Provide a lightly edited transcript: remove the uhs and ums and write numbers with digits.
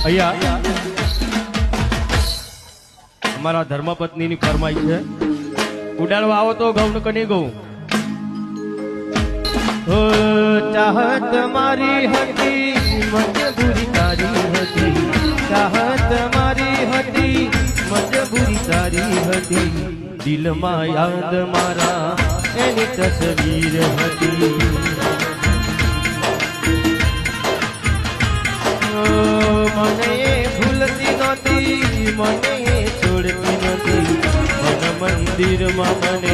અહીંયા અમારા ધર્મપત્નીની ફરમાઈ છે, ઉડાડવા આવો તો ગૌણ કની ગૌ. ચાહત મારી હતી મજબૂરી તારી હતી, ચાહત મારી હતી મજબૂરી તારી હતી, દિલમાં યાદ મારા એની તસવીર હતી. મને ભૂલતી નહોતી, મને છોડતી નહોતી, મન મંદિરમાં મને